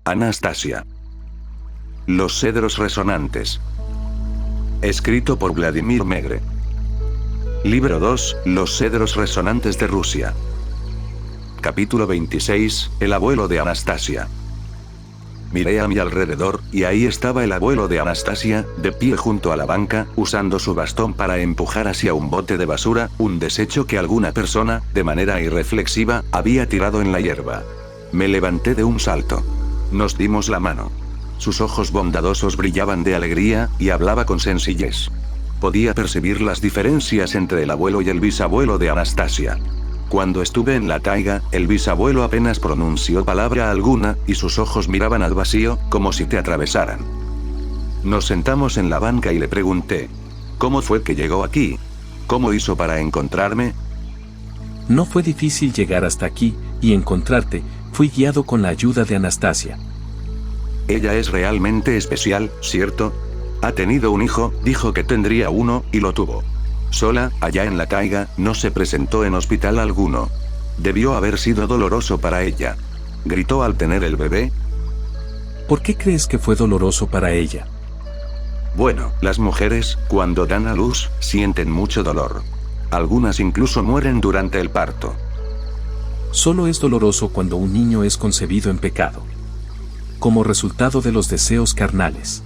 Anastasia. Los cedros resonantes. Escrito por Vladimir Megre. Libro 2, Los cedros resonantes de Rusia. Capítulo 26, El abuelo de Anastasia. Miré a mi alrededor, y ahí estaba el abuelo de Anastasia, de pie junto a la banca, usando su bastón para empujar hacia un bote de basura, un desecho que alguna persona, de manera irreflexiva, había tirado en la hierba. Me levanté de un salto. Nos dimos la mano. Sus ojos bondadosos brillaban de alegría, y hablaba con sencillez. Podía percibir las diferencias entre el abuelo y el bisabuelo de Anastasia. Cuando estuve en la taiga, el bisabuelo apenas pronunció palabra alguna, y sus ojos miraban al vacío, como si te atravesaran. Nos sentamos en la banca y le pregunté: ¿cómo fue que llegó aquí? ¿Cómo hizo para encontrarme? No fue difícil llegar hasta aquí, y encontrarte. Fui guiado con la ayuda de Anastasia. Ella es realmente especial, ¿cierto? Ha tenido un hijo, dijo que tendría uno, y lo tuvo. Sola, allá en la taiga, no se presentó en hospital alguno. Debió haber sido doloroso para ella. ¿Gritó al tener el bebé? ¿Por qué crees que fue doloroso para ella? Bueno, las mujeres, cuando dan a luz, sienten mucho dolor. Algunas incluso mueren durante el parto. Solo es doloroso cuando un niño es concebido en pecado, como resultado de los deseos carnales.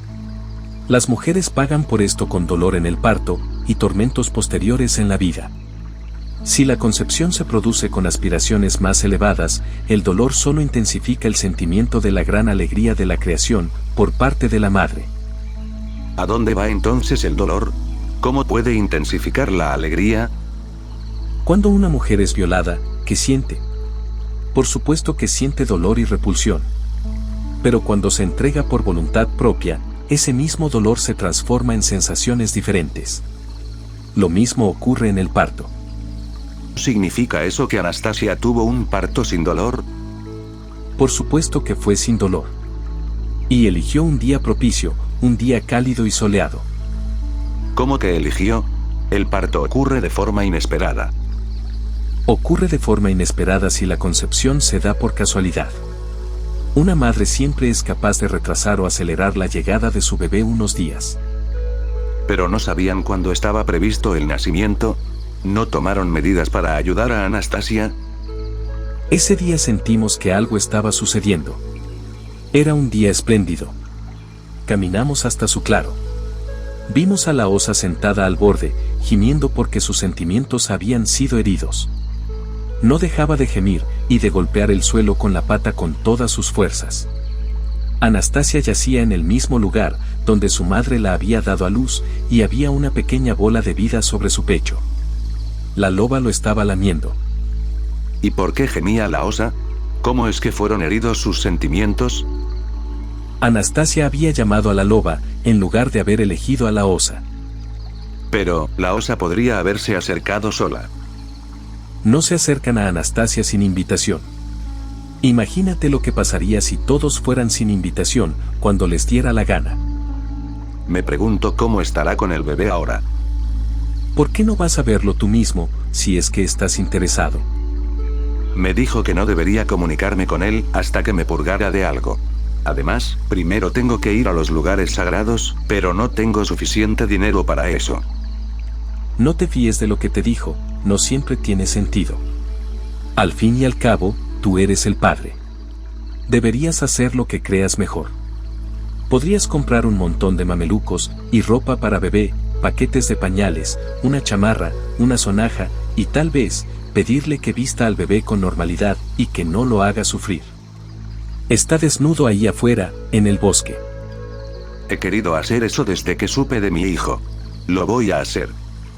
Las mujeres pagan por esto con dolor en el parto, y tormentos posteriores en la vida. Si la concepción se produce con aspiraciones más elevadas, el dolor solo intensifica el sentimiento de la gran alegría de la creación, por parte de la madre. ¿A dónde va entonces el dolor? ¿Cómo puede intensificar la alegría? Cuando una mujer es violada, ¿qué siente? Por supuesto que siente dolor y repulsión. Pero cuando se entrega por voluntad propia, ese mismo dolor se transforma en sensaciones diferentes. Lo mismo ocurre en el parto. ¿Significa eso que Anastasia tuvo un parto sin dolor? Por supuesto que fue sin dolor. Y eligió un día propicio, un día cálido y soleado. ¿Cómo que eligió? El parto ocurre de forma inesperada. Ocurre de forma inesperada si la concepción se da por casualidad. Una madre siempre es capaz de retrasar o acelerar la llegada de su bebé unos días. ¿Pero no sabían cuándo estaba previsto el nacimiento? ¿No tomaron medidas para ayudar a Anastasia? Ese día sentimos que algo estaba sucediendo. Era un día espléndido. Caminamos hasta su claro. Vimos a la osa sentada al borde, gimiendo porque sus sentimientos habían sido heridos. No dejaba de gemir, y de golpear el suelo con la pata con todas sus fuerzas. Anastasia yacía en el mismo lugar, donde su madre la había dado a luz, y había una pequeña bola de vida sobre su pecho. La loba lo estaba lamiendo. ¿Y por qué gemía la osa? ¿Cómo es que fueron heridos sus sentimientos? Anastasia había llamado a la loba, en lugar de haber elegido a la osa. Pero, la osa podría haberse acercado sola. No se acercan a Anastasia sin invitación. Imagínate lo que pasaría si todos fueran sin invitación, cuando les diera la gana. Me pregunto cómo estará con el bebé ahora. ¿Por qué no vas a verlo tú mismo, si es que estás interesado? Me dijo que no debería comunicarme con él hasta que me purgara de algo. Además, primero tengo que ir a los lugares sagrados, pero no tengo suficiente dinero para eso. No te fíes de lo que te dijo, no siempre tiene sentido. Al fin y al cabo, tú eres el padre. Deberías hacer lo que creas mejor. Podrías comprar un montón de mamelucos, y ropa para bebé, paquetes de pañales, una chamarra, una sonaja, y tal vez, pedirle que vista al bebé con normalidad, y que no lo haga sufrir. Está desnudo ahí afuera, en el bosque. He querido hacer eso desde que supe de mi hijo. Lo voy a hacer.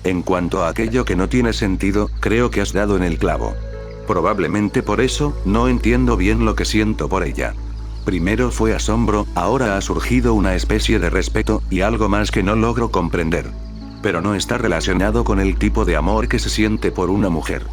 En cuanto a aquello que no tiene sentido, creo que has dado en el clavo. Probablemente por eso, no entiendo bien lo que siento por ella. Primero fue asombro, ahora ha surgido una especie de respeto, y algo más que no logro comprender. Pero no está relacionado con el tipo de amor que se siente por una mujer.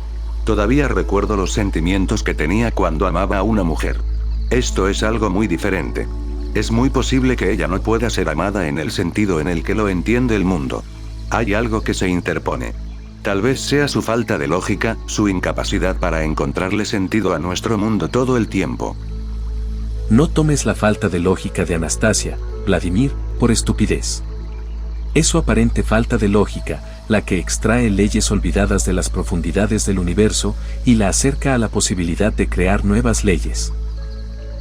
Todavía recuerdo los sentimientos que tenía cuando amaba a una mujer. Esto es algo muy diferente. Es muy posible que ella no pueda ser amada en el sentido en el que lo entiende el mundo. Hay algo que se interpone. Tal vez sea su falta de lógica, su incapacidad para encontrarle sentido a nuestro mundo todo el tiempo. No tomes la falta de lógica de Anastasia, Vladimir, por estupidez. Es su aparente falta de lógica la que extrae leyes olvidadas de las profundidades del universo y la acerca a la posibilidad de crear nuevas leyes.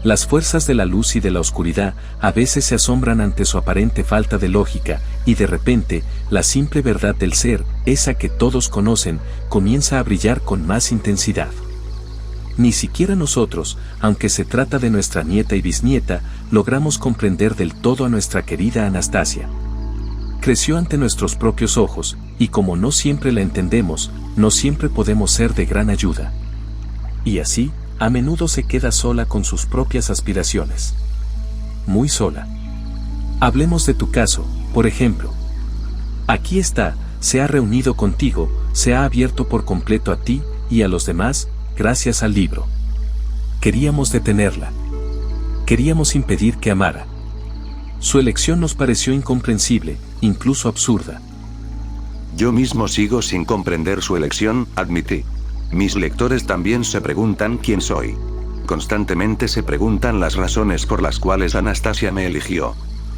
Las fuerzas de la luz y de la oscuridad a veces se asombran ante su aparente falta de lógica, y de repente, la simple verdad del ser, esa que todos conocen, comienza a brillar con más intensidad. Ni siquiera nosotros, aunque se trata de nuestra nieta y bisnieta, logramos comprender del todo a nuestra querida Anastasia. Creció ante nuestros propios ojos, y como no siempre la entendemos, no siempre podemos ser de gran ayuda. Y así, a menudo se queda sola con sus propias aspiraciones. Muy sola. Hablemos de tu caso, por ejemplo. Aquí está, se ha reunido contigo, se ha abierto por completo a ti y a los demás, gracias al libro. Queríamos detenerla. Queríamos impedir que amara. Su elección nos pareció incomprensible, incluso absurda. Yo mismo sigo sin comprender su elección, admití. Mis lectores también se preguntan quién soy. Constantemente se preguntan las razones por las cuales Anastasia me eligió.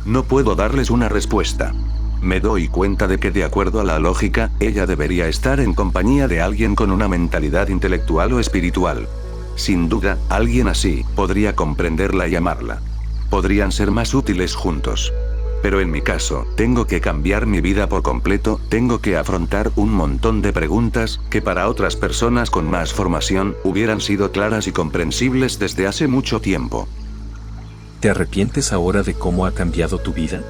No puedo darles una respuesta. Me doy cuenta de que de acuerdo a la lógica, ella debería estar en compañía de alguien con una mentalidad intelectual o espiritual. Sin duda, alguien así podría comprenderla y amarla. Podrían ser más útiles juntos. Pero en mi caso, tengo que cambiar mi vida por completo, tengo que afrontar un montón de preguntas que para otras personas con más formación hubieran sido claras y comprensibles desde hace mucho tiempo. ¿Te arrepientes ahora de cómo ha cambiado tu vida?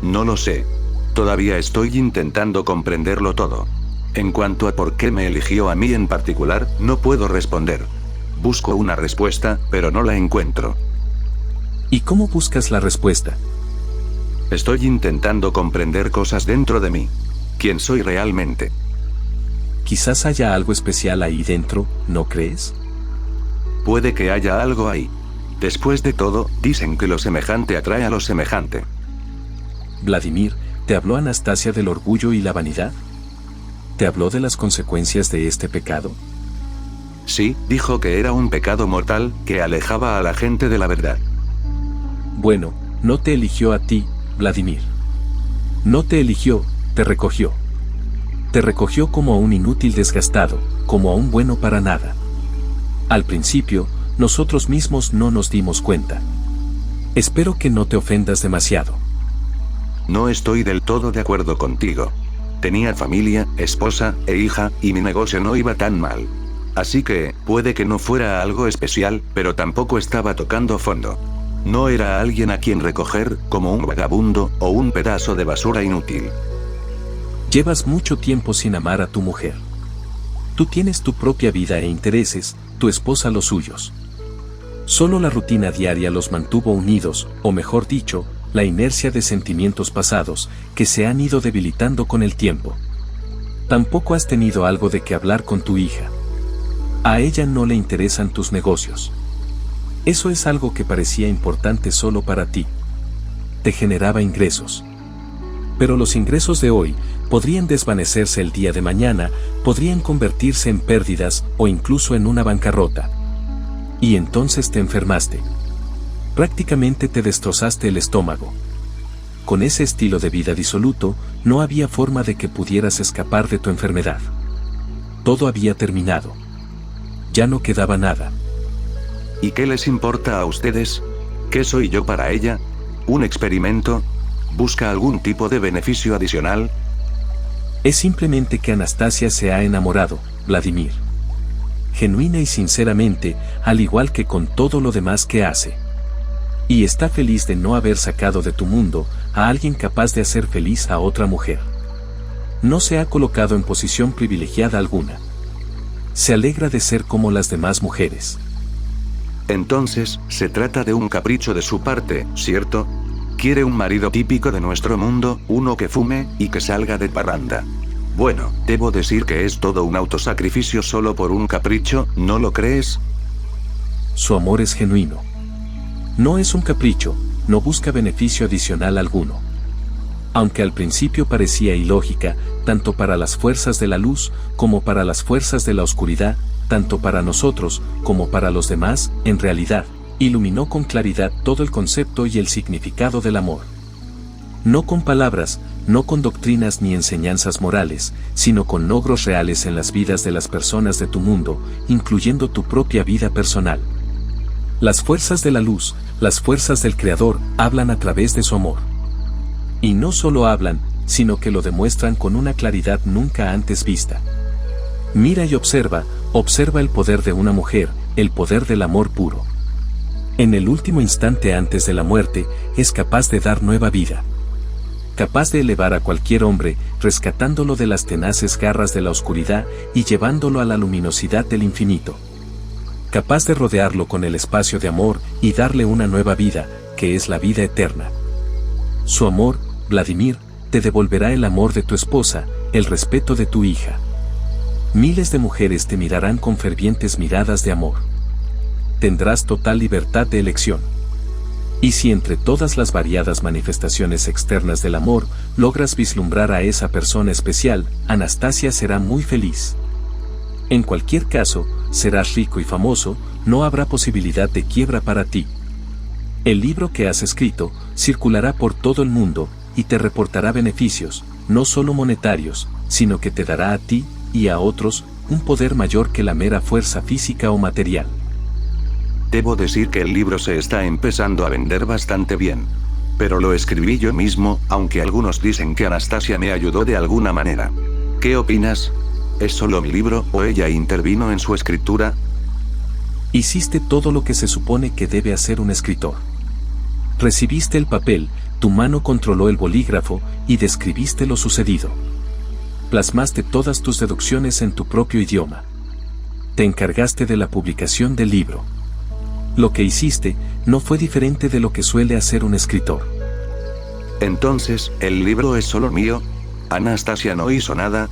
No lo sé. Todavía estoy intentando comprenderlo todo. En cuanto a por qué me eligió a mí en particular, no puedo responder. Busco una respuesta, pero no la encuentro. ¿Y cómo buscas la respuesta? Estoy intentando comprender cosas dentro de mí. ¿Quién soy realmente? Quizás haya algo especial ahí dentro, ¿no crees? Puede que haya algo ahí. Después de todo, dicen que lo semejante atrae a lo semejante. Vladimir, ¿te habló Anastasia del orgullo y la vanidad? ¿Te habló de las consecuencias de este pecado? Sí, dijo que era un pecado mortal, que alejaba a la gente de la verdad. Bueno, no te eligió a ti, Vladimir. No te eligió, te recogió. Te recogió como a un inútil desgastado, como a un bueno para nada. Al principio, nosotros mismos no nos dimos cuenta. Espero que no te ofendas demasiado. No estoy del todo de acuerdo contigo. Tenía familia, esposa e hija, y mi negocio no iba tan mal. Así que, puede que no fuera algo especial, pero tampoco estaba tocando fondo. No era alguien a quien recoger, como un vagabundo, o un pedazo de basura inútil. Llevas mucho tiempo sin amar a tu mujer. Tú tienes tu propia vida e intereses, tu esposa los suyos. Solo la rutina diaria los mantuvo unidos, o mejor dicho, la inercia de sentimientos pasados, que se han ido debilitando con el tiempo. Tampoco has tenido algo de qué hablar con tu hija. A ella no le interesan tus negocios. Eso es algo que parecía importante solo para ti. Te generaba ingresos. Pero los ingresos de hoy podrían desvanecerse el día de mañana, podrían convertirse en pérdidas o incluso en una bancarrota. Y entonces te enfermaste. Prácticamente te destrozaste el estómago. Con ese estilo de vida disoluto, no había forma de que pudieras escapar de tu enfermedad. Todo había terminado. Ya no quedaba nada. ¿Y qué les importa a ustedes? ¿Qué soy yo para ella? ¿Un experimento? ¿Busca algún tipo de beneficio adicional? Es simplemente que Anastasia se ha enamorado, Vladimir. Genuina y sinceramente, al igual que con todo lo demás que hace. Y está feliz de no haber sacado de tu mundo a alguien capaz de hacer feliz a otra mujer. No se ha colocado en posición privilegiada alguna. Se alegra de ser como las demás mujeres. Entonces, se trata de un capricho de su parte, ¿cierto? Quiere un marido típico de nuestro mundo, uno que fume y que salga de parranda. Bueno, debo decir que es todo un autosacrificio solo por un capricho, ¿no lo crees? Su amor es genuino. No es un capricho, no busca beneficio adicional alguno. Aunque al principio parecía ilógica, tanto para las fuerzas de la luz como para las fuerzas de la oscuridad, tanto para nosotros como para los demás, en realidad, Iluminó con claridad todo el concepto y el significado del amor. No con palabras, no con doctrinas ni enseñanzas morales, sino con logros reales en las vidas de las personas de tu mundo, incluyendo tu propia vida personal. Las fuerzas de la luz, las fuerzas del Creador, hablan a través de su amor. Y no solo hablan, sino que lo demuestran con una claridad nunca antes vista. Mira y observa el poder de una mujer, el poder del amor puro. En el último instante antes de la muerte, es capaz de dar nueva vida. Capaz de elevar a cualquier hombre, rescatándolo de las tenaces garras de la oscuridad y llevándolo a la luminosidad del infinito. Capaz de rodearlo con el espacio de amor y darle una nueva vida, que es la vida eterna. Su amor, Vladimir, te devolverá el amor de tu esposa, el respeto de tu hija. Miles de mujeres te mirarán con fervientes miradas de amor. Tendrás total libertad de elección. Y si entre todas las variadas manifestaciones externas del amor, logras vislumbrar a esa persona especial, Anastasia será muy feliz. En cualquier caso, serás rico y famoso, no habrá posibilidad de quiebra para ti. El libro que has escrito circulará por todo el mundo y te reportará beneficios, no solo monetarios, sino que te dará a ti y a otros un poder mayor que la mera fuerza física o material. Debo decir que el libro se está empezando a vender bastante bien. Pero lo escribí yo mismo, aunque algunos dicen que Anastasia me ayudó de alguna manera. ¿Qué opinas? ¿Es solo mi libro o ella intervino en su escritura? Hiciste todo lo que se supone que debe hacer un escritor. Recibiste el papel, tu mano controló el bolígrafo y describiste lo sucedido. Plasmaste todas tus deducciones en tu propio idioma. Te encargaste de la publicación del libro. Lo que hiciste no fue diferente de lo que suele hacer un escritor. Entonces, ¿el libro es solo mío? ¿Anastasia no hizo nada?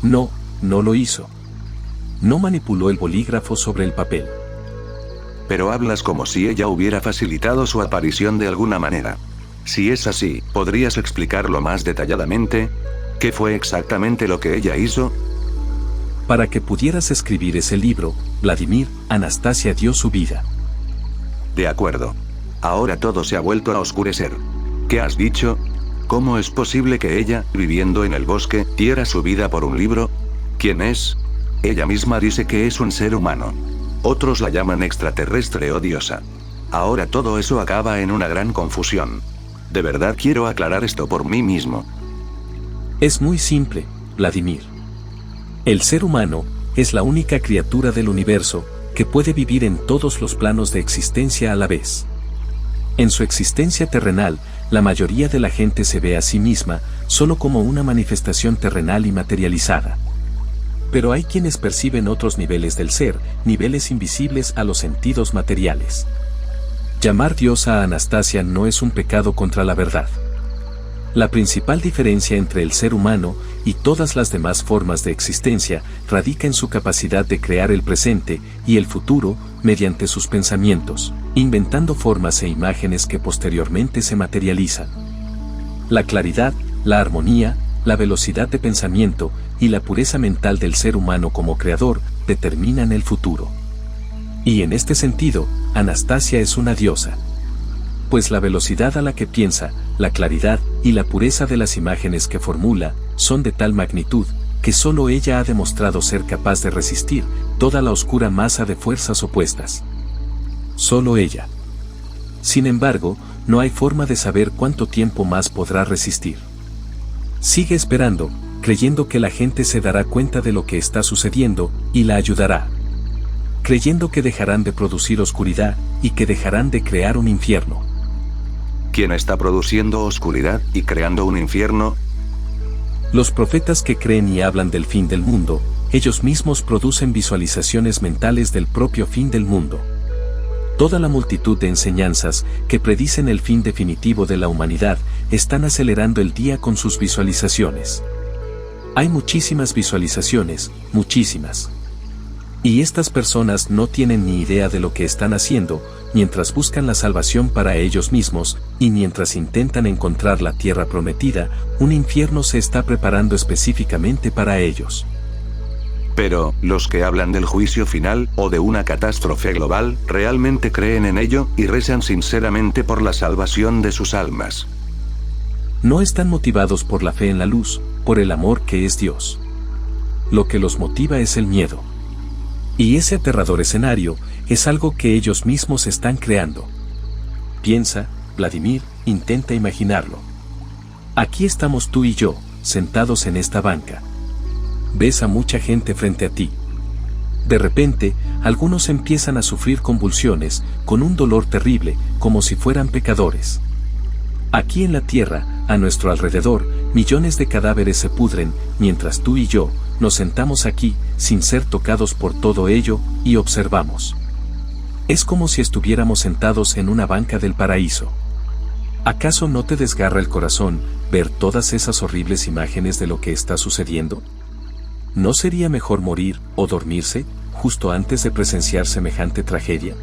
No, no lo hizo. No manipuló el bolígrafo sobre el papel. Pero hablas como si ella hubiera facilitado su aparición de alguna manera. Si es así, ¿podrías explicarlo más detalladamente? ¿Qué fue exactamente lo que ella hizo? Para que pudieras escribir ese libro, Vladimir, Anastasia dio su vida. De acuerdo. Ahora todo se ha vuelto a oscurecer. ¿Qué has dicho? ¿Cómo es posible que ella, viviendo en el bosque, diera su vida por un libro? ¿Quién es? Ella misma dice que es un ser humano. Otros la llaman extraterrestre o diosa. Ahora todo eso acaba en una gran confusión. De verdad quiero aclarar esto por mí mismo. Es muy simple, Vladimir. El ser humano es la única criatura del universo que puede vivir en todos los planos de existencia a la vez. En su existencia terrenal, la mayoría de la gente se ve a sí misma solo como una manifestación terrenal y materializada. Pero hay quienes perciben otros niveles del ser, niveles invisibles a los sentidos materiales. Llamar diosa a Anastasia no es un pecado contra la verdad. La principal diferencia entre el ser humano y todas las demás formas de existencia radica en su capacidad de crear el presente y el futuro mediante sus pensamientos, inventando formas e imágenes que posteriormente se materializan. La claridad, la armonía, la velocidad de pensamiento y la pureza mental del ser humano como creador determinan el futuro. Y en este sentido, Anastasia es una diosa. Pues la velocidad a la que piensa, la claridad y la pureza de las imágenes que formula son de tal magnitud que solo ella ha demostrado ser capaz de resistir toda la oscura masa de fuerzas opuestas. Solo ella. Sin embargo, no hay forma de saber cuánto tiempo más podrá resistir. Sigue esperando, creyendo que la gente se dará cuenta de lo que está sucediendo y la ayudará. Creyendo que dejarán de producir oscuridad y que dejarán de crear un infierno. ¿Quién está produciendo oscuridad y creando un infierno? Los profetas que creen y hablan del fin del mundo, ellos mismos producen visualizaciones mentales del propio fin del mundo. Toda la multitud de enseñanzas que predicen el fin definitivo de la humanidad están acelerando el día con sus visualizaciones. Hay muchísimas visualizaciones, muchísimas. Y estas personas no tienen ni idea de lo que están haciendo, mientras buscan la salvación para ellos mismos, y mientras intentan encontrar la tierra prometida, un infierno se está preparando específicamente para ellos. Pero, los que hablan del juicio final, o de una catástrofe global, realmente creen en ello, y rezan sinceramente por la salvación de sus almas. No están motivados por la fe en la luz, por el amor que es Dios. Lo que los motiva es el miedo. Y ese aterrador escenario es algo que ellos mismos están creando. Piensa, Vladimir, intenta imaginarlo. Aquí estamos tú y yo, sentados en esta banca. Ves a mucha gente frente a ti. De repente, algunos empiezan a sufrir convulsiones, con un dolor terrible, como si fueran pecadores. Aquí en la tierra, a nuestro alrededor, millones de cadáveres se pudren, mientras tú y yo, nos sentamos aquí, sin ser tocados por todo ello, y observamos. Es como si estuviéramos sentados en una banca del paraíso. ¿Acaso no te desgarra el corazón ver todas esas horribles imágenes de lo que está sucediendo? ¿No sería mejor morir o dormirse, justo antes de presenciar semejante tragedia?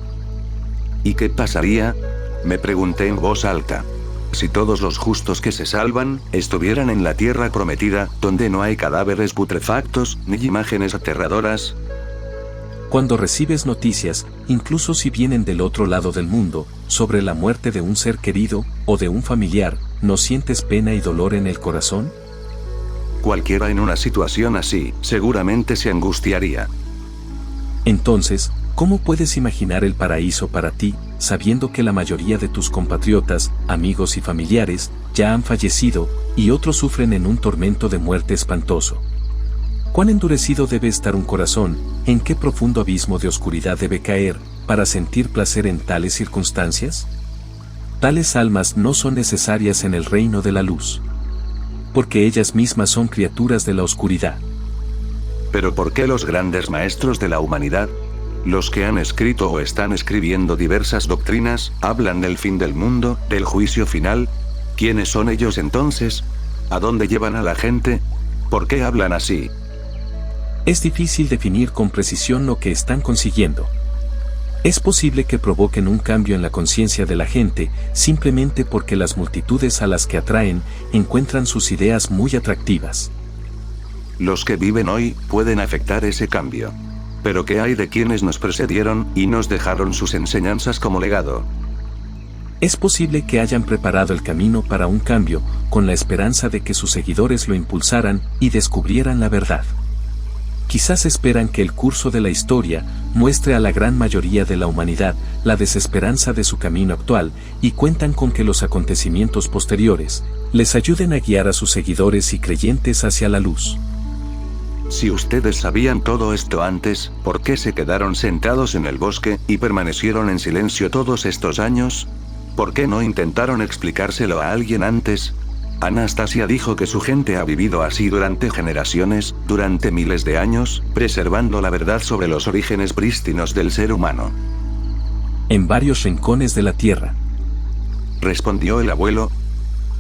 ¿Y qué pasaría? Me pregunté en voz alta. Si todos los justos que se salvan, estuvieran en la tierra prometida, donde no hay cadáveres putrefactos, ni imágenes aterradoras. Cuando recibes noticias, incluso si vienen del otro lado del mundo, sobre la muerte de un ser querido, o de un familiar, ¿no sientes pena y dolor en el corazón? Cualquiera en una situación así, seguramente se angustiaría. Entonces, ¿cómo puedes imaginar el paraíso para ti, sabiendo que la mayoría de tus compatriotas, amigos y familiares, ya han fallecido, y otros sufren en un tormento de muerte espantoso? ¿Cuán endurecido debe estar un corazón, en qué profundo abismo de oscuridad debe caer, para sentir placer en tales circunstancias? Tales almas no son necesarias en el reino de la luz. Porque ellas mismas son criaturas de la oscuridad. ¿Pero por qué los grandes maestros de la humanidad, los que han escrito o están escribiendo diversas doctrinas, hablan del fin del mundo, del juicio final? ¿Quiénes son ellos entonces? ¿A dónde llevan a la gente? ¿Por qué hablan así? Es difícil definir con precisión lo que están consiguiendo. Es posible que provoquen un cambio en la conciencia de la gente, simplemente porque las multitudes a las que atraen, encuentran sus ideas muy atractivas. Los que viven hoy, pueden afectar ese cambio. Pero ¿qué hay de quienes nos precedieron, y nos dejaron sus enseñanzas como legado? Es posible que hayan preparado el camino para un cambio, con la esperanza de que sus seguidores lo impulsaran, y descubrieran la verdad. Quizás esperan que el curso de la historia muestre a la gran mayoría de la humanidad la desesperanza de su camino actual, y cuentan con que los acontecimientos posteriores les ayuden a guiar a sus seguidores y creyentes hacia la luz. Si ustedes sabían todo esto antes, ¿por qué se quedaron sentados en el bosque, y permanecieron en silencio todos estos años? ¿Por qué no intentaron explicárselo a alguien antes? Anastasia dijo que su gente ha vivido así durante generaciones, durante miles de años, preservando la verdad sobre los orígenes prístinos del ser humano. En varios rincones de la tierra, respondió el abuelo,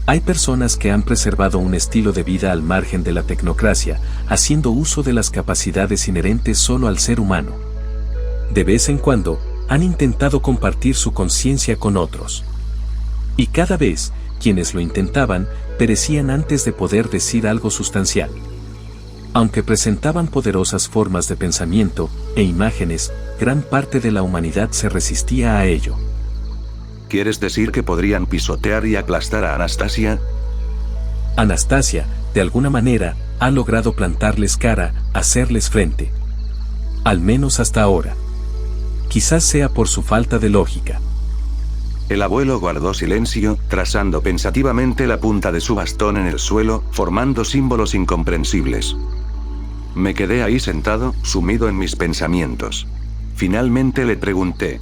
hay personas que han preservado un estilo de vida al margen de la tecnocracia, haciendo uso de las capacidades inherentes solo al ser humano. De vez en cuando, han intentado compartir su conciencia con otros. Y cada vez, quienes lo intentaban, perecían antes de poder decir algo sustancial. Aunque presentaban poderosas formas de pensamiento e imágenes, gran parte de la humanidad se resistía a ello. ¿Quieres decir que podrían pisotear y aplastar a Anastasia? Anastasia, de alguna manera, ha logrado plantarles cara, hacerles frente. Al menos hasta ahora. Quizás sea por su falta de lógica. El abuelo guardó silencio, trazando pensativamente la punta de su bastón en el suelo, formando símbolos incomprensibles. Me quedé ahí sentado, sumido en mis pensamientos. Finalmente le pregunté.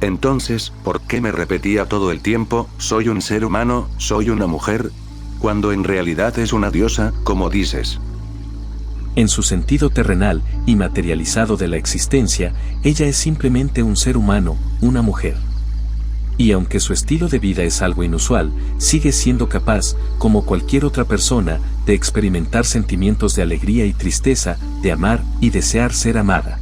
Entonces, ¿por qué me repetía todo el tiempo, soy un ser humano, soy una mujer? Cuando en realidad es una diosa, como dices. En su sentido terrenal y materializado de la existencia, ella es simplemente un ser humano, una mujer. Y aunque su estilo de vida es algo inusual, sigue siendo capaz, como cualquier otra persona, de experimentar sentimientos de alegría y tristeza, de amar y desear ser amada.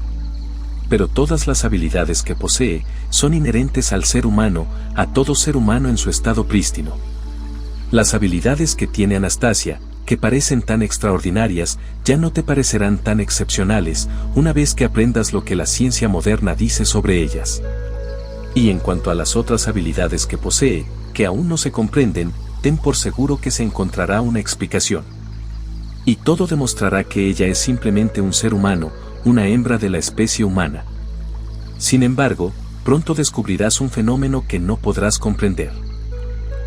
Pero todas las habilidades que posee, son inherentes al ser humano, a todo ser humano en su estado prístino. Las habilidades que tiene Anastasia, que parecen tan extraordinarias, ya no te parecerán tan excepcionales, una vez que aprendas lo que la ciencia moderna dice sobre ellas. Y en cuanto a las otras habilidades que posee, que aún no se comprenden, ten por seguro que se encontrará una explicación. Y todo demostrará que ella es simplemente un ser humano, una hembra de la especie humana. Sin embargo, pronto descubrirás un fenómeno que no podrás comprender.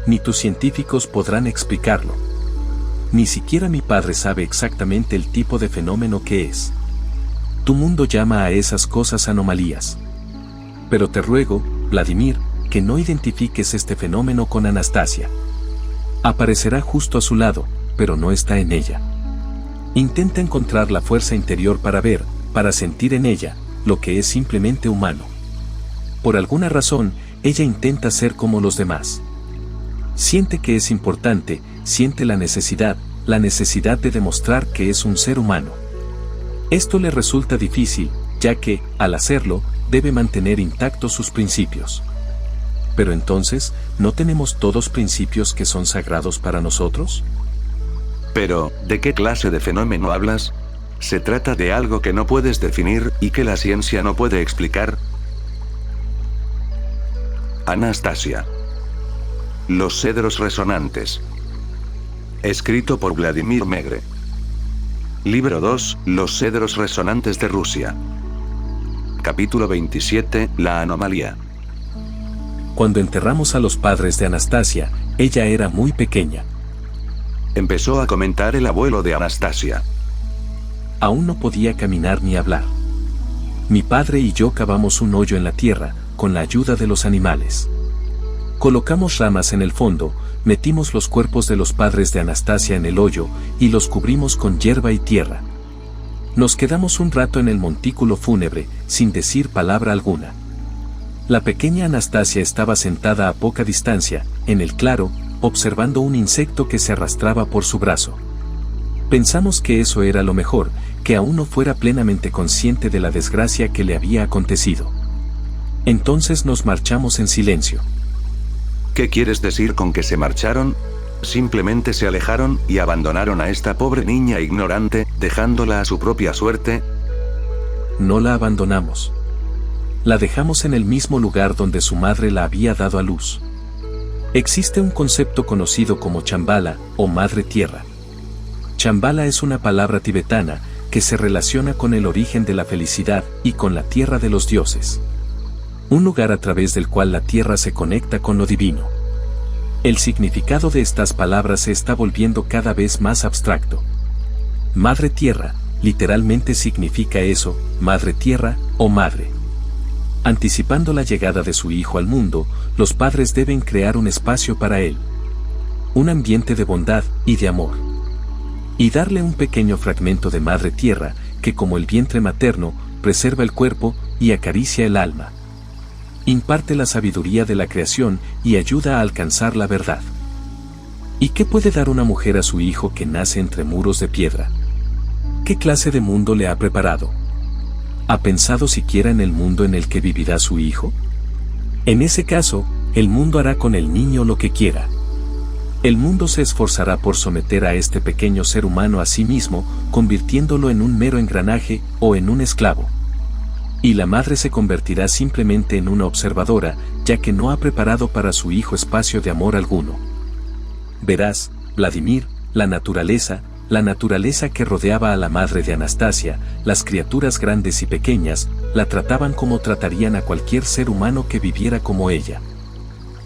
Ni tus científicos podrán explicarlo. Ni siquiera mi padre sabe exactamente el tipo de fenómeno que es. Tu mundo llama a esas cosas anomalías. Pero te ruego, Vladimir, que no identifiques este fenómeno con Anastasia. Aparecerá justo a su lado, pero no está en ella. Intenta encontrar la fuerza interior para ver, para sentir en ella, lo que es simplemente humano. Por alguna razón, ella intenta ser como los demás. Siente que es importante, siente la necesidad de demostrar que es un ser humano. Esto le resulta difícil, ya que, al hacerlo, debe mantener intactos sus principios. Pero entonces, ¿no tenemos todos principios que son sagrados para nosotros? Pero, ¿de qué clase de fenómeno hablas? ¿Se trata de algo que no puedes definir y que la ciencia no puede explicar? Anastasia. Los cedros resonantes. Escrito por Vladimir Megre. Libro 2, Los cedros resonantes de Rusia. Capítulo 27, La anomalía. Cuando enterramos a los padres de Anastasia, ella era muy pequeña. Empezó a comentar el abuelo de Anastasia. Aún no podía caminar ni hablar. Mi padre y yo cavamos un hoyo en la tierra, con la ayuda de los animales. Colocamos ramas en el fondo, metimos los cuerpos de los padres de Anastasia en el hoyo, y los cubrimos con hierba y tierra. Nos quedamos un rato en el montículo fúnebre, sin decir palabra alguna. La pequeña Anastasia estaba sentada a poca distancia, en el claro, observando un insecto que se arrastraba por su brazo. Pensamos que eso era lo mejor, que aún no fuera plenamente consciente de la desgracia que le había acontecido. Entonces nos marchamos en silencio. ¿Qué quieres decir con que se marcharon? ¿Simplemente se alejaron y abandonaron a esta pobre niña ignorante, dejándola a su propia suerte? No la abandonamos. La dejamos en el mismo lugar donde su madre la había dado a luz. Existe un concepto conocido como Chambala, o Madre Tierra. Chambala es una palabra tibetana, que se relaciona con el origen de la felicidad y con la tierra de los dioses. Un lugar a través del cual la tierra se conecta con lo divino. El significado de estas palabras se está volviendo cada vez más abstracto. Madre Tierra, literalmente significa eso, Madre Tierra, o Madre. Anticipando la llegada de su hijo al mundo, los padres deben crear un espacio para él. Un ambiente de bondad y de amor. Y darle un pequeño fragmento de Madre Tierra, que como el vientre materno, preserva el cuerpo y acaricia el alma. Imparte la sabiduría de la creación y ayuda a alcanzar la verdad. ¿Y qué puede dar una mujer a su hijo que nace entre muros de piedra? ¿Qué clase de mundo le ha preparado? ¿Ha pensado siquiera en el mundo en el que vivirá su hijo? En ese caso, el mundo hará con el niño lo que quiera. El mundo se esforzará por someter a este pequeño ser humano a sí mismo, convirtiéndolo en un mero engranaje o en un esclavo. Y la madre se convertirá simplemente en una observadora, ya que no ha preparado para su hijo espacio de amor alguno. Verás, Vladimir, la naturaleza que rodeaba a la madre de Anastasia, las criaturas grandes y pequeñas, la trataban como tratarían a cualquier ser humano que viviera como ella.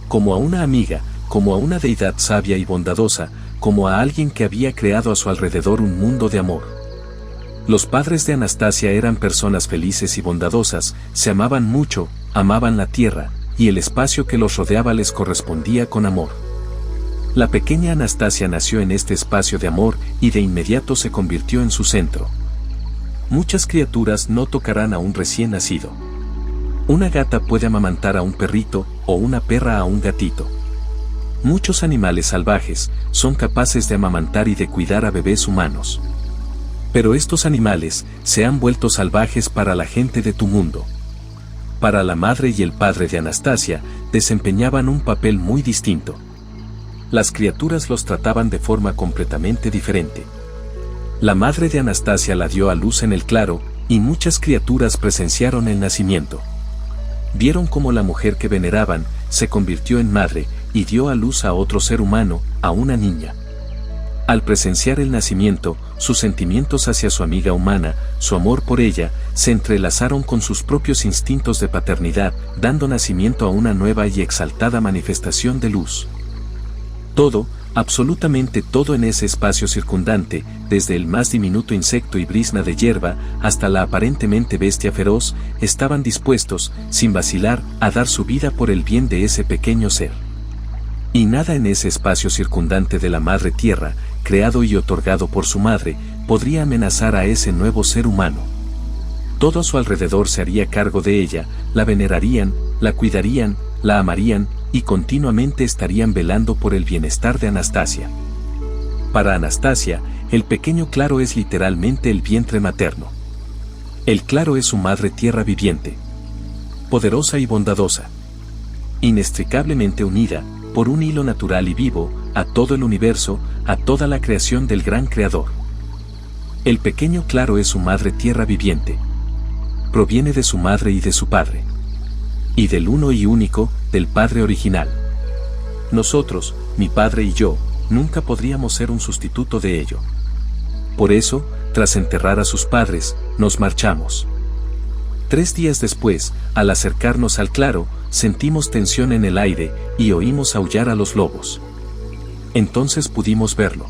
Como a una amiga, como a una deidad sabia y bondadosa, como a alguien que había creado a su alrededor un mundo de amor. Los padres de Anastasia eran personas felices y bondadosas, se amaban mucho, amaban la tierra, y el espacio que los rodeaba les correspondía con amor. La pequeña Anastasia nació en este espacio de amor y de inmediato se convirtió en su centro. Muchas criaturas no tocarán a un recién nacido. Una gata puede amamantar a un perrito o una perra a un gatito. Muchos animales salvajes son capaces de amamantar y de cuidar a bebés humanos. Pero estos animales se han vuelto salvajes para la gente de tu mundo. Para la madre y el padre de Anastasia, desempeñaban un papel muy distinto. las criaturas los trataban de forma completamente diferente. La madre de Anastasia la dio a luz en el claro, y muchas criaturas presenciaron el nacimiento. Vieron cómo la mujer que veneraban se convirtió en madre y dio a luz a otro ser humano, a una niña. Al presenciar el nacimiento, sus sentimientos hacia su amiga humana, su amor por ella, se entrelazaron con sus propios instintos de paternidad, dando nacimiento a una nueva y exaltada manifestación de luz. Todo, absolutamente todo en ese espacio circundante, desde el más diminuto insecto y brizna de hierba hasta la aparentemente bestia feroz, estaban dispuestos, sin vacilar, a dar su vida por el bien de ese pequeño ser. Y nada en ese espacio circundante de la madre tierra, creado y otorgado por su madre, podría amenazar a ese nuevo ser humano. Todo a su alrededor se haría cargo de ella, la venerarían, la cuidarían, la amarían, y continuamente estarían velando por el bienestar de Anastasia. Para Anastasia, el pequeño claro es literalmente el vientre materno. El claro es su madre tierra viviente, poderosa y bondadosa, inextricablemente unida, por un hilo natural y vivo, a todo el universo, a toda la creación del gran creador. El pequeño claro es su madre tierra viviente. Proviene de su madre y de su padre. Y del uno y único, del Padre original. Nosotros, mi padre y yo, nunca podríamos ser un sustituto de ello. Por eso, tras enterrar a sus padres, nos marchamos. 3 días después, al acercarnos al claro, sentimos tensión en el aire y oímos aullar a los lobos. Entonces pudimos verlo.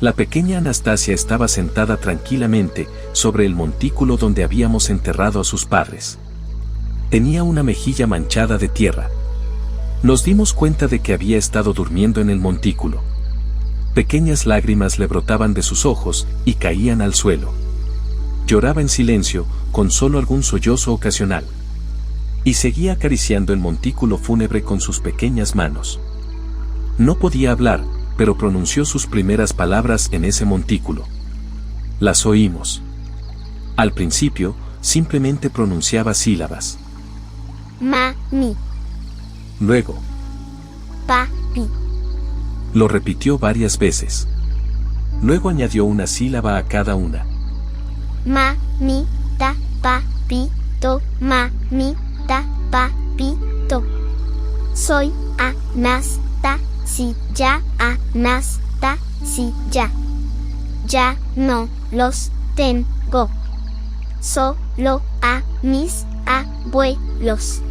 La pequeña Anastasia estaba sentada tranquilamente sobre el montículo donde habíamos enterrado a sus padres. Tenía una mejilla manchada de tierra. Nos dimos cuenta de que había estado durmiendo en el montículo. Pequeñas lágrimas le brotaban de sus ojos y caían al suelo. Lloraba en silencio, con solo algún sollozo ocasional. Y seguía acariciando el montículo fúnebre con sus pequeñas manos. No podía hablar, pero pronunció sus primeras palabras en ese montículo. Las oímos. Al principio, simplemente pronunciaba sílabas. Mami. Luego, Papi. lo repitió varias veces. Luego añadió una sílaba a cada una. Mamita, papito, mamita, papito. Soy Anastasia, Anastasia. Ya no los tengo. Solo a mis abuelos.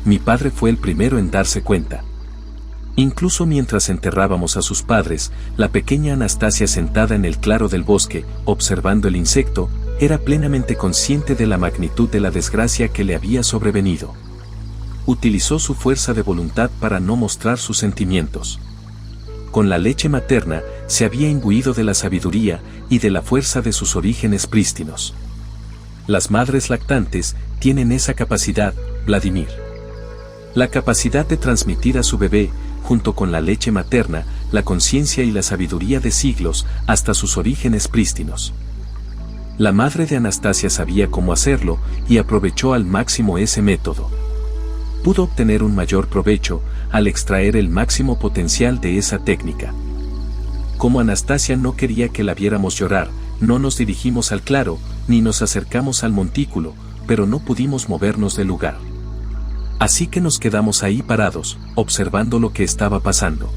Mi padre fue el primero en darse cuenta. Incluso mientras enterrábamos a sus padres, la pequeña Anastasia sentada en el claro del bosque, observando el insecto, era plenamente consciente de la magnitud de la desgracia que le había sobrevenido. Utilizó su fuerza de voluntad para no mostrar sus sentimientos. Con la leche materna, se había imbuido de la sabiduría y de la fuerza de sus orígenes prístinos. Las madres lactantes tienen esa capacidad, Vladimir. La capacidad de transmitir a su bebé, junto con la leche materna, la conciencia y la sabiduría de siglos, hasta sus orígenes prístinos. La madre de Anastasia sabía cómo hacerlo y aprovechó al máximo ese método. Pudo obtener un mayor provecho al extraer el máximo potencial de esa técnica. Como Anastasia no quería que la viéramos llorar, no nos dirigimos al claro, ni nos acercamos al montículo, pero no pudimos movernos del lugar. Así que nos quedamos ahí parados, observando lo que estaba pasando.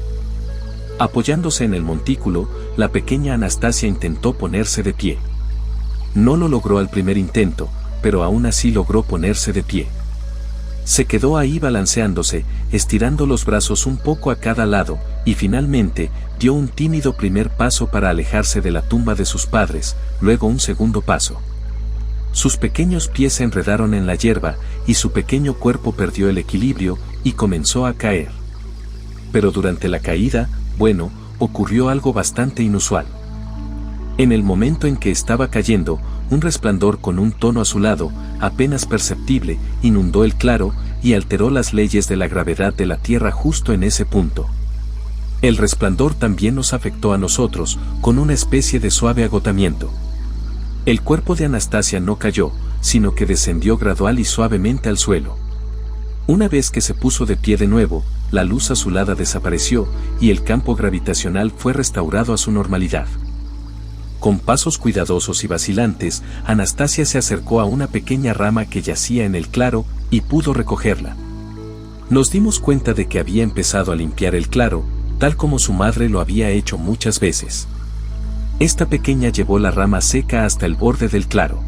Apoyándose en el montículo, la pequeña Anastasia intentó ponerse de pie. No lo logró al primer intento, pero aún así logró ponerse de pie. Se quedó ahí balanceándose, estirando los brazos un poco a cada lado, y finalmente, dio un tímido primer paso para alejarse de la tumba de sus padres, luego un segundo paso. Sus pequeños pies se enredaron en la hierba, y su pequeño cuerpo perdió el equilibrio, y comenzó a caer. Pero durante la caída, ocurrió algo bastante inusual. En el momento en que estaba cayendo, un resplandor con un tono azulado, apenas perceptible, inundó el claro, y alteró las leyes de la gravedad de la Tierra justo en ese punto. El resplandor también nos afectó a nosotros, con una especie de suave agotamiento. El cuerpo de Anastasia no cayó, sino que descendió gradual y suavemente al suelo. Una vez que se puso de pie de nuevo, la luz azulada desapareció y el campo gravitacional fue restaurado a su normalidad. Con pasos cuidadosos y vacilantes, Anastasia se acercó a una pequeña rama que yacía en el claro y pudo recogerla. Nos dimos cuenta de que había empezado a limpiar el claro, tal como su madre lo había hecho muchas veces. Esta pequeña llevó la rama seca hasta el borde del claro.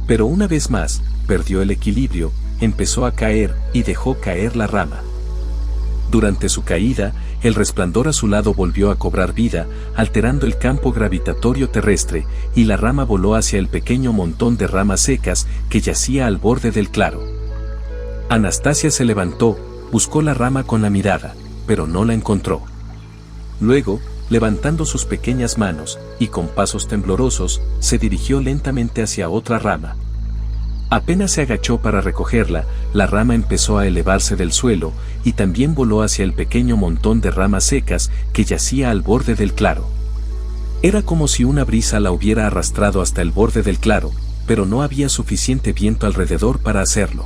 Pero una vez más, perdió el equilibrio, empezó a caer y dejó caer la rama. Durante su caída, el resplandor azulado volvió a cobrar vida, alterando el campo gravitatorio terrestre, y la rama voló hacia el pequeño montón de ramas secas que yacía al borde del claro. Anastasia se levantó, buscó la rama con la mirada, pero no la encontró. Luego, levantando sus pequeñas manos, y con pasos temblorosos, se dirigió lentamente hacia otra rama. Apenas se agachó para recogerla, la rama empezó a elevarse del suelo, y también voló hacia el pequeño montón de ramas secas que yacía al borde del claro. Era como si una brisa la hubiera arrastrado hasta el borde del claro, pero no había suficiente viento alrededor para hacerlo.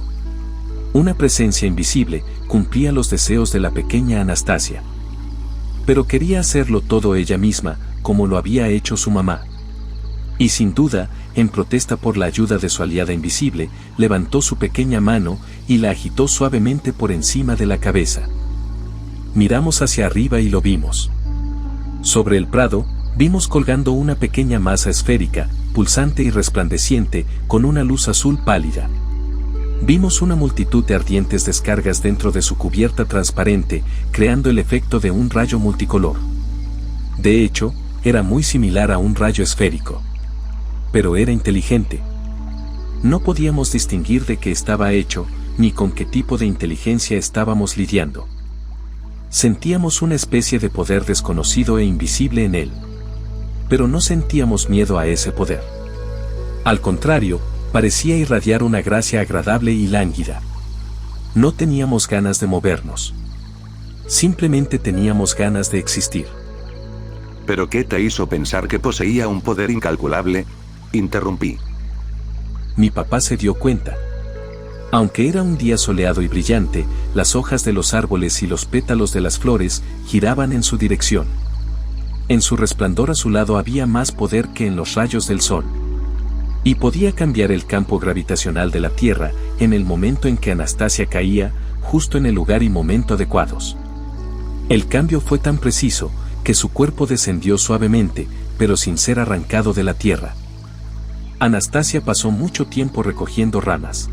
Una presencia invisible cumplía los deseos de la pequeña Anastasia. Pero quería hacerlo todo ella misma, como lo había hecho su mamá. Y sin duda, en protesta por la ayuda de su aliada invisible, levantó su pequeña mano y la agitó suavemente por encima de la cabeza. Miramos hacia arriba y lo vimos. Sobre el prado, vimos colgando una pequeña masa esférica, pulsante y resplandeciente, con una luz azul pálida. Vimos una multitud de ardientes descargas dentro de su cubierta transparente, creando el efecto de un rayo multicolor. De hecho, era muy similar a un rayo esférico. Pero era inteligente. No podíamos distinguir de qué estaba hecho, ni con qué tipo de inteligencia estábamos lidiando. Sentíamos una especie de poder desconocido e invisible en él. Pero no sentíamos miedo a ese poder. Al contrario, parecía irradiar una gracia agradable y lánguida. No teníamos ganas de movernos. Simplemente teníamos ganas de existir. ¿Pero qué te hizo pensar que poseía un poder incalculable? Interrumpí. Mi papá se dio cuenta. Aunque era un día soleado y brillante, las hojas de los árboles y los pétalos de las flores giraban en su dirección. En su resplandor azulado había más poder que en los rayos del sol. Y podía cambiar el campo gravitacional de la Tierra en el momento en que Anastasia caía, justo en el lugar y momento adecuados. El cambio fue tan preciso que su cuerpo descendió suavemente, pero sin ser arrancado de la tierra. Anastasia pasó mucho tiempo recogiendo ramas.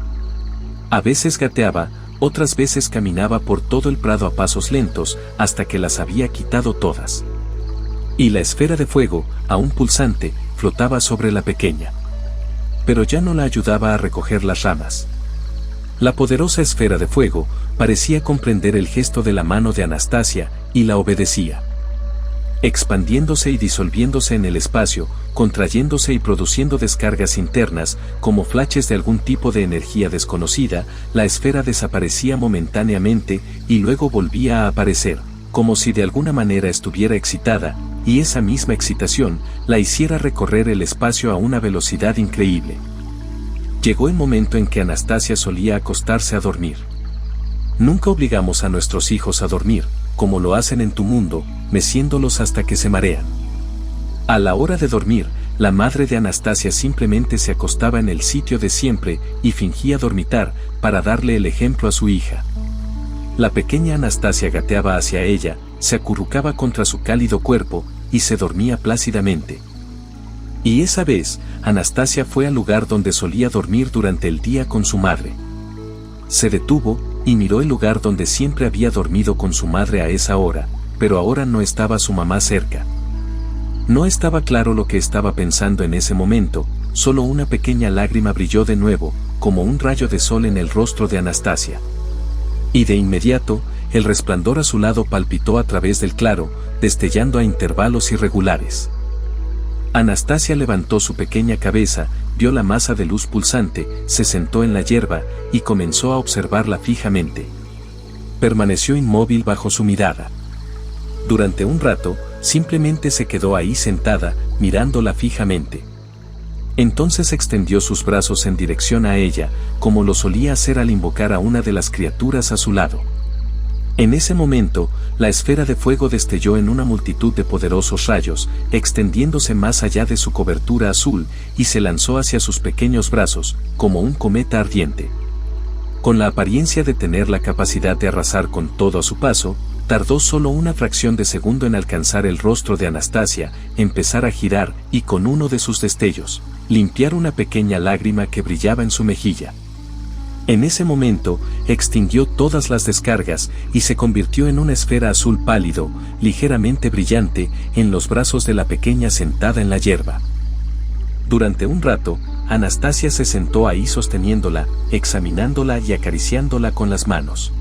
A veces gateaba, otras veces caminaba por todo el prado a pasos lentos, hasta que las había quitado todas. Y la esfera de fuego, aún pulsante, flotaba sobre la pequeña. Pero ya no la ayudaba a recoger las ramas. La poderosa esfera de fuego parecía comprender el gesto de la mano de Anastasia, y la obedecía. Expandiéndose y disolviéndose en el espacio, contrayéndose y produciendo descargas internas, como flashes de algún tipo de energía desconocida, la esfera desaparecía momentáneamente y luego volvía a aparecer, como si de alguna manera estuviera excitada, y esa misma excitación la hiciera recorrer el espacio a una velocidad increíble. Llegó el momento en que Anastasia solía acostarse a dormir. Nunca obligamos a nuestros hijos a dormir, como lo hacen en tu mundo, meciéndolos hasta que se marean. A la hora de dormir, la madre de Anastasia simplemente se acostaba en el sitio de siempre y fingía dormitar para darle el ejemplo a su hija. La pequeña Anastasia gateaba hacia ella, se acurrucaba contra su cálido cuerpo y se dormía plácidamente. Y esa vez, Anastasia fue al lugar donde solía dormir durante el día con su madre. Se detuvo y miró el lugar donde siempre había dormido con su madre a esa hora, pero ahora no estaba su mamá cerca. No estaba claro lo que estaba pensando en ese momento, solo una pequeña lágrima brilló de nuevo, como un rayo de sol en el rostro de Anastasia. Y de inmediato, el resplandor azulado palpitó a través del claro, destellando a intervalos irregulares. Anastasia levantó su pequeña cabeza, vio la masa de luz pulsante, se sentó en la hierba y comenzó a observarla fijamente. Permaneció inmóvil bajo su mirada. Durante un rato, simplemente se quedó ahí sentada, mirándola fijamente. Entonces extendió sus brazos en dirección a ella, como lo solía hacer al invocar a una de las criaturas a su lado. En ese momento, la esfera de fuego destelló en una multitud de poderosos rayos, extendiéndose más allá de su cobertura azul, y se lanzó hacia sus pequeños brazos, como un cometa ardiente. Con la apariencia de tener la capacidad de arrasar con todo a su paso, tardó solo una fracción de segundo en alcanzar el rostro de Anastasia, empezar a girar y con uno de sus destellos, limpiar una pequeña lágrima que brillaba en su mejilla. En ese momento, extinguió todas las descargas y se convirtió en una esfera azul pálido, ligeramente brillante, en los brazos de la pequeña sentada en la hierba. Durante un rato, Anastasia se sentó ahí sosteniéndola, examinándola y acariciándola con las manos.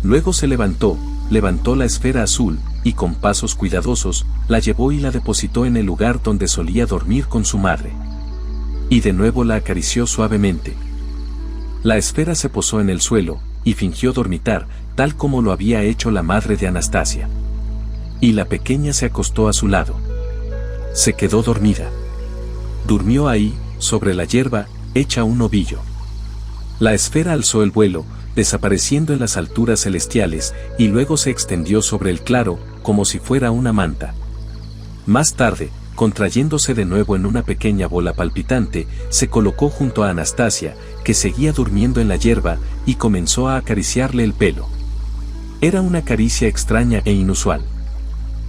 Luego se levantó la esfera azul, y con pasos cuidadosos, la llevó y la depositó en el lugar donde solía dormir con su madre. Y de nuevo la acarició suavemente. La esfera se posó en el suelo, y fingió dormitar, tal como lo había hecho la madre de Anastasia. Y la pequeña se acostó a su lado. Se quedó dormida. Durmió ahí, sobre la hierba, hecha un ovillo. La esfera alzó el vuelo, desapareciendo en las alturas celestiales, y luego se extendió sobre el claro, como si fuera una manta. Más tarde, contrayéndose de nuevo en una pequeña bola palpitante, se colocó junto a Anastasia, que seguía durmiendo en la hierba, y comenzó a acariciarle el pelo. Era una caricia extraña e inusual.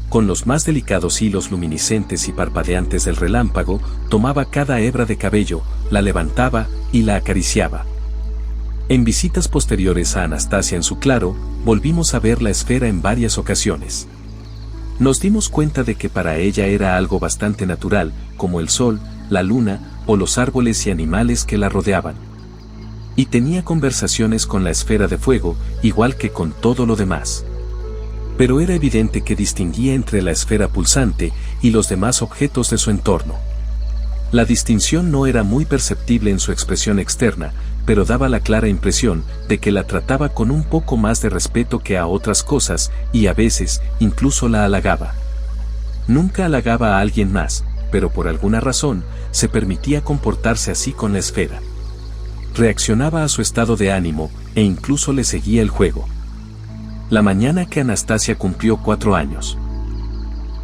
Con los más delicados hilos luminiscentes y parpadeantes del relámpago, tomaba cada hebra de cabello, la levantaba y la acariciaba. En visitas posteriores a Anastasia en su claro, volvimos a ver la esfera en varias ocasiones. Nos dimos cuenta de que para ella era algo bastante natural, como el sol, la luna, o los árboles y animales que la rodeaban. Y tenía conversaciones con la esfera de fuego, igual que con todo lo demás. Pero era evidente que distinguía entre la esfera pulsante y los demás objetos de su entorno. La distinción no era muy perceptible en su expresión externa, pero daba la clara impresión de que la trataba con un poco más de respeto que a otras cosas, y a veces, incluso la halagaba. Nunca halagaba a alguien más, pero por alguna razón, se permitía comportarse así con la esfera. Reaccionaba a su estado de ánimo, e incluso le seguía el juego. La mañana que Anastasia cumplió 4 años.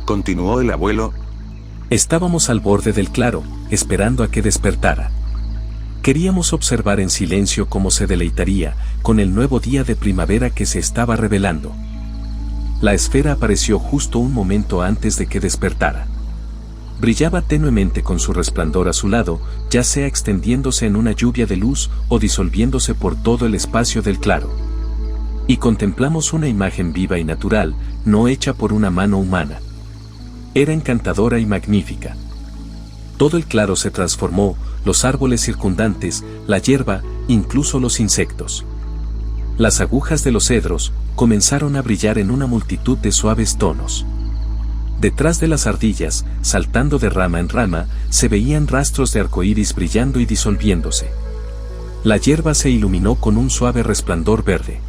Continuó el abuelo. Estábamos al borde del claro, esperando a que despertara. Queríamos observar en silencio cómo se deleitaría con el nuevo día de primavera que se estaba revelando. La esfera apareció justo un momento antes de que despertara. Brillaba tenuemente con su resplandor azulado, ya sea extendiéndose en una lluvia de luz o disolviéndose por todo el espacio del claro. Y contemplamos una imagen viva y natural, no hecha por una mano humana. Era encantadora y magnífica. Todo el claro se transformó, los árboles circundantes, la hierba, incluso los insectos. Las agujas de los cedros comenzaron a brillar en una multitud de suaves tonos. Detrás de las ardillas, saltando de rama en rama, se veían rastros de arcoíris brillando y disolviéndose. La hierba se iluminó con un suave resplandor verde.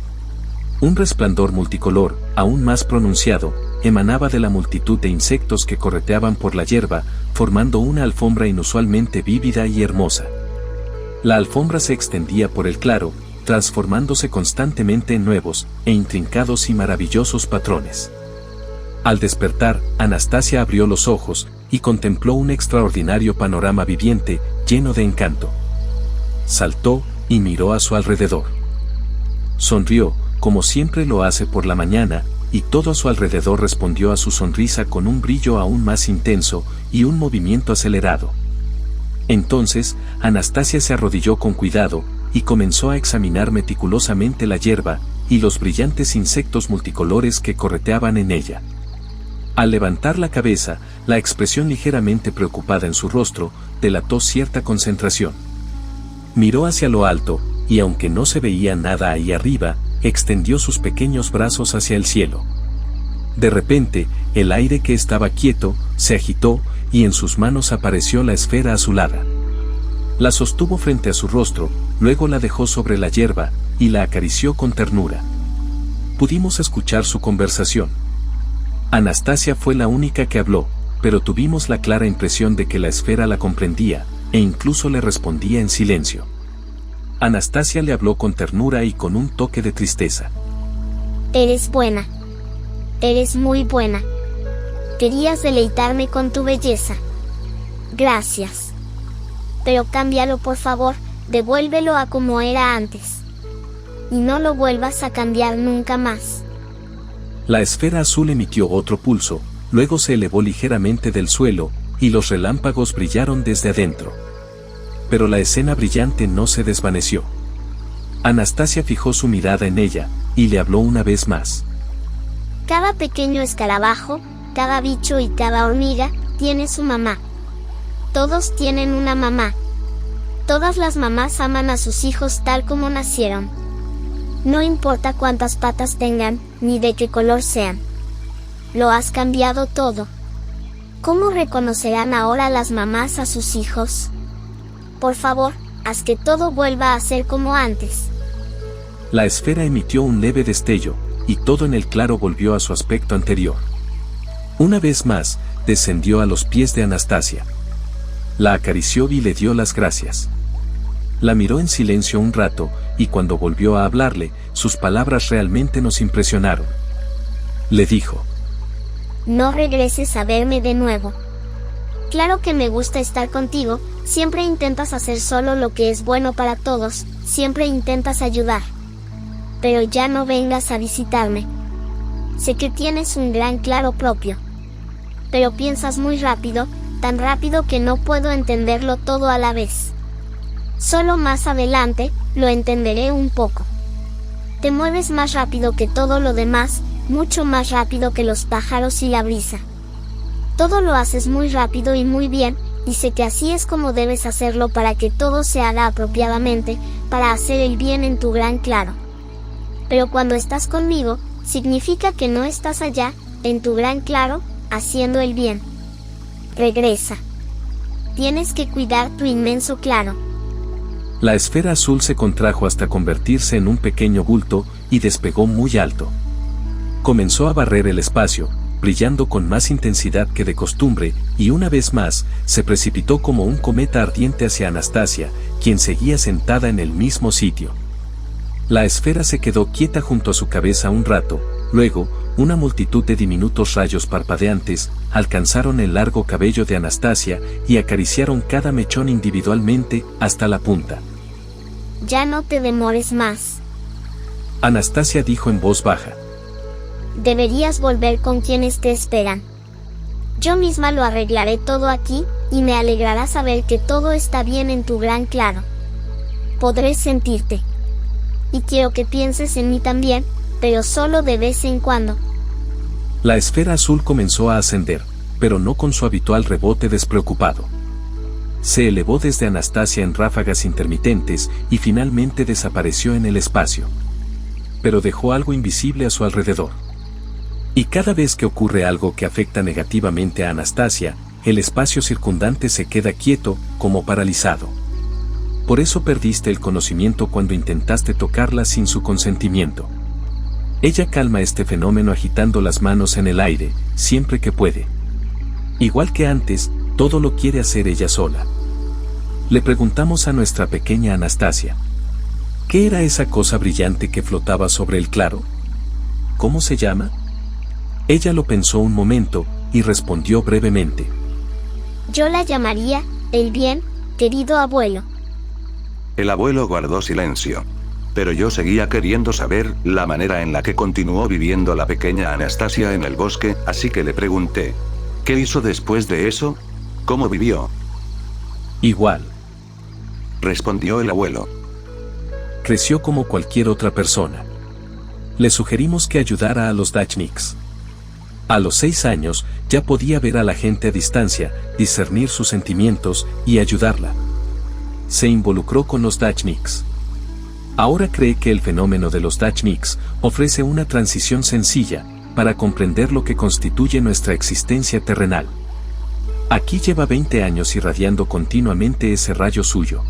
Un resplandor multicolor, aún más pronunciado, emanaba de la multitud de insectos que correteaban por la hierba, formando una alfombra inusualmente vívida y hermosa. La alfombra se extendía por el claro, transformándose constantemente en nuevos, e intrincados y maravillosos patrones. Al despertar, Anastasia abrió los ojos, y contempló un extraordinario panorama viviente, lleno de encanto. Saltó, y miró a su alrededor. Sonrió, como siempre lo hace por la mañana, y todo a su alrededor respondió a su sonrisa con un brillo aún más intenso, y un movimiento acelerado. Entonces, Anastasia se arrodilló con cuidado, y comenzó a examinar meticulosamente la hierba, y los brillantes insectos multicolores que correteaban en ella. Al levantar la cabeza, la expresión ligeramente preocupada en su rostro, delató cierta concentración. Miró hacia lo alto, y aunque no se veía nada ahí arriba, extendió sus pequeños brazos hacia el cielo. De repente, el aire que estaba quieto, se agitó, y en sus manos apareció la esfera azulada. La sostuvo frente a su rostro, luego la dejó sobre la hierba, y la acarició con ternura. Pudimos escuchar su conversación. Anastasia fue la única que habló, pero tuvimos la clara impresión de que la esfera la comprendía, e incluso le respondía en silencio. Anastasia le habló con ternura y con un toque de tristeza. Eres buena. Eres muy buena. Querías deleitarme con tu belleza. Gracias. Pero cámbialo, por favor, devuélvelo a como era antes. Y no lo vuelvas a cambiar nunca más. La esfera azul emitió otro pulso, luego se elevó ligeramente del suelo, y los relámpagos brillaron desde adentro. Pero la escena brillante no se desvaneció. Anastasia fijó su mirada en ella, y le habló una vez más. Cada pequeño escarabajo, cada bicho y cada hormiga, tiene su mamá. Todos tienen una mamá. Todas las mamás aman a sus hijos tal como nacieron. No importa cuántas patas tengan, ni de qué color sean. Lo has cambiado todo. ¿Cómo reconocerán ahora las mamás a sus hijos? Por favor, haz que todo vuelva a ser como antes. La esfera emitió un leve destello, y todo en el claro volvió a su aspecto anterior. Una vez más, descendió a los pies de Anastasia. La acarició y le dio las gracias. La miró en silencio un rato, y cuando volvió a hablarle, sus palabras realmente nos impresionaron. Le dijo: No regreses a verme de nuevo. Claro que me gusta estar contigo, siempre intentas hacer solo lo que es bueno para todos, siempre intentas ayudar. Pero ya no vengas a visitarme. Sé que tienes un gran claro propio. Pero piensas muy rápido, tan rápido que no puedo entenderlo todo a la vez. Solo más adelante, lo entenderé un poco. Te mueves más rápido que todo lo demás, mucho más rápido que los pájaros y la brisa. Todo lo haces muy rápido y muy bien, y sé que así es como debes hacerlo para que todo se haga apropiadamente, para hacer el bien en tu gran claro. Pero cuando estás conmigo, significa que no estás allá, en tu gran claro, haciendo el bien. Regresa. Tienes que cuidar tu inmenso claro. La esfera azul se contrajo hasta convertirse en un pequeño bulto, y despegó muy alto. Comenzó a barrer el espacio, brillando con más intensidad que de costumbre, y una vez más, se precipitó como un cometa ardiente hacia Anastasia, quien seguía sentada en el mismo sitio. La esfera se quedó quieta junto a su cabeza un rato, luego, una multitud de diminutos rayos parpadeantes alcanzaron el largo cabello de Anastasia y acariciaron cada mechón individualmente hasta la punta. Ya no te demores más. Anastasia dijo en voz baja. Deberías volver con quienes te esperan. Yo misma lo arreglaré todo aquí, y me alegrará saber que todo está bien en tu gran claro. Podré sentirte. Y quiero que pienses en mí también, pero solo de vez en cuando. La esfera azul comenzó a ascender, pero no con su habitual rebote despreocupado. Se elevó desde Anastasia en ráfagas intermitentes y finalmente desapareció en el espacio. Pero dejó algo invisible a su alrededor. Y cada vez que ocurre algo que afecta negativamente a Anastasia, el espacio circundante se queda quieto, como paralizado. Por eso perdiste el conocimiento cuando intentaste tocarla sin su consentimiento. Ella calma este fenómeno agitando las manos en el aire, siempre que puede. Igual que antes, todo lo quiere hacer ella sola. Le preguntamos a nuestra pequeña Anastasia: ¿qué era esa cosa brillante que flotaba sobre el claro? ¿Cómo se llama? Ella lo pensó un momento, y respondió brevemente: Yo la llamaría, el bien, querido abuelo. El abuelo guardó silencio. Pero yo seguía queriendo saber la manera en la que continuó viviendo la pequeña Anastasia en el bosque, así que le pregunté: ¿qué hizo después de eso? ¿Cómo vivió? Igual, respondió el abuelo. Creció como cualquier otra persona. Le sugerimos que ayudara a los Dachniks. A los 6 años, ya podía ver a la gente a distancia, discernir sus sentimientos y ayudarla. Se involucró con los Dachniks. Ahora cree que el fenómeno de los Dachniks ofrece una transición sencilla para comprender lo que constituye nuestra existencia terrenal. Aquí lleva 20 años irradiando continuamente ese rayo suyo.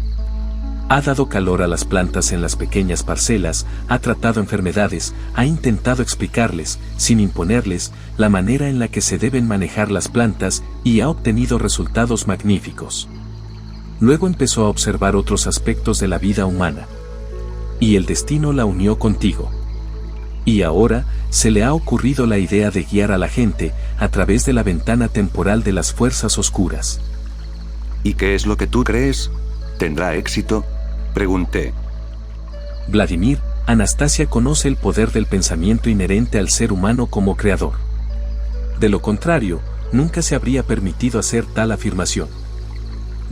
Ha dado calor a las plantas en las pequeñas parcelas, ha tratado enfermedades, ha intentado explicarles, sin imponerles, la manera en la que se deben manejar las plantas y ha obtenido resultados magníficos. Luego empezó a observar otros aspectos de la vida humana. Y el destino la unió contigo. Y ahora, se le ha ocurrido la idea de guiar a la gente a través de la ventana temporal de las fuerzas oscuras. ¿Y qué es lo que tú crees? ¿Tendrá éxito? Pregunté. Vladimir, Anastasia conoce el poder del pensamiento inherente al ser humano como creador. De lo contrario, nunca se habría permitido hacer tal afirmación.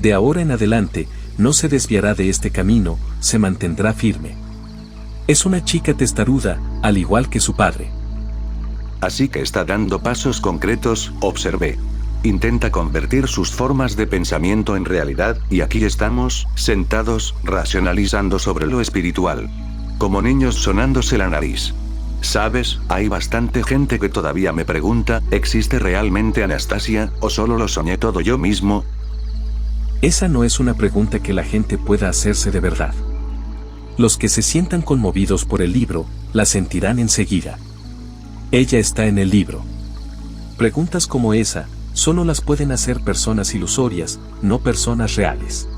De ahora en adelante, no se desviará de este camino, se mantendrá firme. Es una chica testaruda, al igual que su padre. Así que está dando pasos concretos, observé. Intenta convertir sus formas de pensamiento en realidad, y aquí estamos, sentados, racionalizando sobre lo espiritual. Como niños sonándose la nariz. ¿Sabes? Hay bastante gente que todavía me pregunta, ¿existe realmente Anastasia, o solo lo soñé todo yo mismo? Esa no es una pregunta que la gente pueda hacerse de verdad. Los que se sientan conmovidos por el libro, la sentirán enseguida. Ella está en el libro. Preguntas como esa, solo las pueden hacer personas ilusorias, no personas reales.